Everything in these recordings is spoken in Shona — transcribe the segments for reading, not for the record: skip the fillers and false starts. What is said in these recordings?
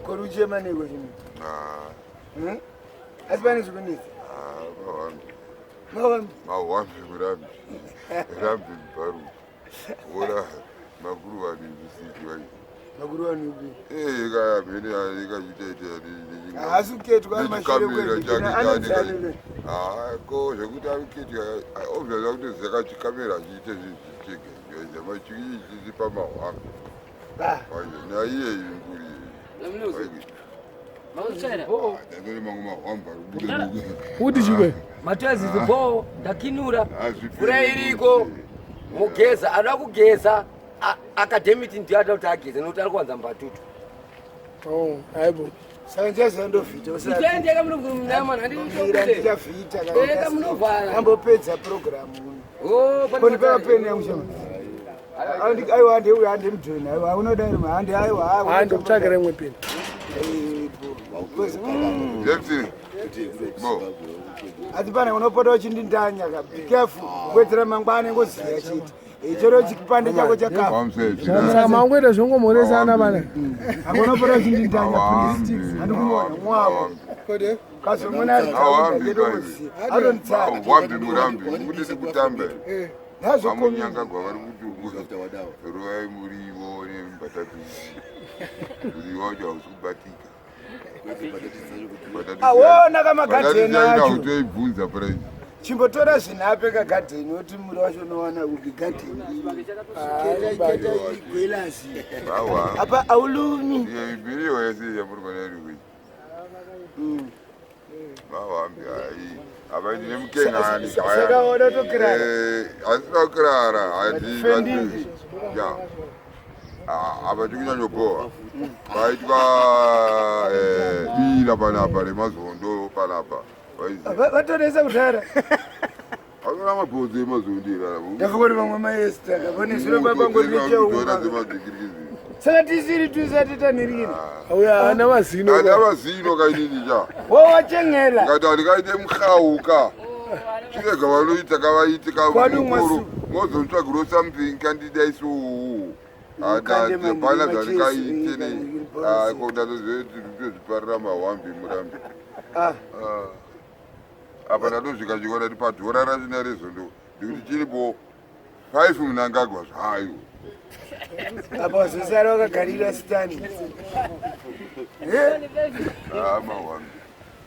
Koruje maniko chini. Asibani zvikunisi. Mawambi murambi. Rambi mbaru. Ora makuru vani visiki vai. Makuru vani upi? Kaya mene ikachitaita asi kuketwa ari mashure kwezvikana ko zvekuti ari kuketwa obviously kuti zvakachikamera chiite zvichege chisi pamahwanga naiye inguri ndangori mangu mahwamba kuti chikwe matazizi bo ndakinura mvura iriko mugeza ada kugeza akademiti ndiyo ada kuti ageze nokuti ari kuwanza mbatutu aibo saka ndiyazandovhita tiendeka munovhara ambopedza programu koni pamapeni yangu chama aiwa ndeuya hande mudhoni aiwa unoda iri mahande aiwa hande kutsvagire imwe peni ati pane unopota uchindindanya kabikefu kuwedzera mangwana ngoziya chiti chero chipande chako chakafa mangoita zvongomhoresana vana akonopota uchindindanya handikumuona mwavo kazomona awambi murambi kutiti kutambe vamunyanga gwavari kuti rovai murivo nembatatisi murivo wacho hausi kubatika awona kamagadheni utoibvunza puraisi chimbotora zvinhape kagadheni oti muri wacho unowana upi gadheni gwelasi apa aulumi miriwo yese yamurikonarikui vavambi hai havaiti nemukengani sakaona tokirara hasina kurara havati kunyanyobohwa vaitwa dira panapa remazondo panapa vatonesa kutara akona mabhodzi emazondo irara ndakakoti vamwe maestaka pane zviro papangorinecheuma saka tisiri tisati tanirikini auya hana mazino ati amazino kaininicha wowachengela ngati andikaite muhauka chirega vanoita kavaiti kaukuru mozotsvagiro something kandidaisowo pana zvandikaite kodazozviparira mahwambi murambi apa ndatosvika chikona ti padhora rachina rezondo ndikuti chiripo 5 munangagwa zvayo apa wazosara wakagarira stani mahwambi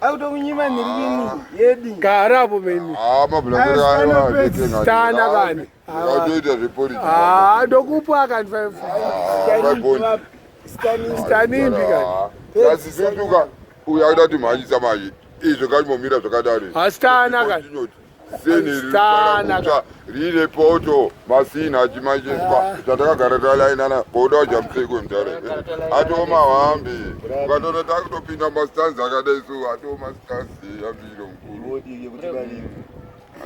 akutokunyima nirikini yedi garapo meni mabulakstana kani atoita zvepolisi ndokupa kani 5 stanimbi kani asisunduka uya aida kuti mhanyisa manje izvo kachimomira zvakadari hasitana kani senirita rine poto masina achimanjiswa zvatakagara talainana boda wajamuseko mutaurebe atoo mahwambi ukatoona takutopinda masitanzi akadai so atoo masitanzi yambiro mukuru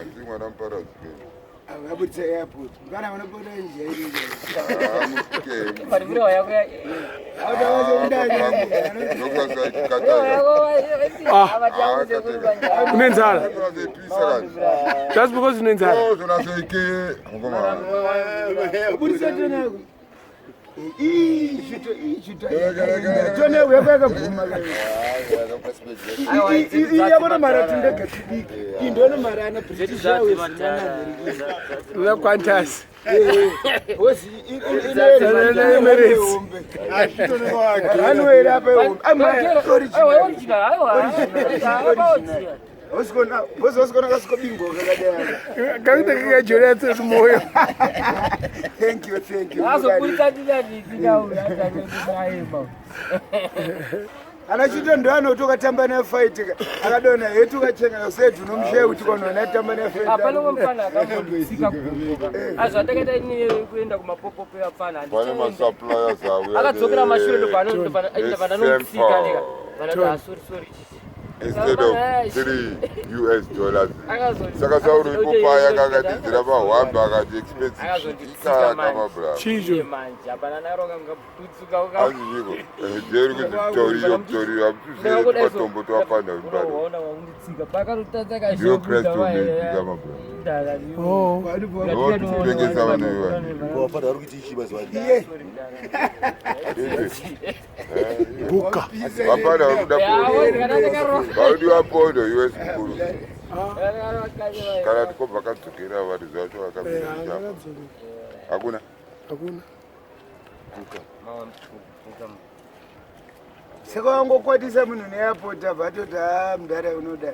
asi mwana muparazikeni abudisa airport kana vanopota une nzara just because une nzara iyabona mara tindegatidiki indone mara ana british airways la Qantas Osikona kasikobingo kakadai. Kakuita kakajora tsoti moyo. Thank you, thank you. Azokulikatira ndindaura ndakuzvaima. Anachita ndo anotoka tamba na fight akadona yetu kachenga sedu nomshe kuti konona tamba na fight. Apana mfana akambodisika kuvuka. Azvatakaita ni kuenda kumapopo pe afana. Pane ma suppliers awe. Akadzokera mashure ndo pano nomsika ndika. Bana sorry. instead of $3 saka sauri ipo paya kakatizira pahwamba akati expensive kama bra chicho azviko jeri kuzitoriyo amtuzire matombo twapanda mbaro yo Christ kama bra tengesa vanhu buka vapanda vakuda vaudi vapondo US mukuru kana tikobva kadzokera vanhu zvacho vakamira hakuna saka wangokwatisa munhu neairport abva atoti mudhara unoda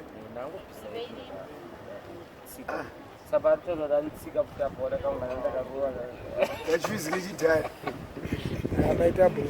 tachizike chidhara amaita bo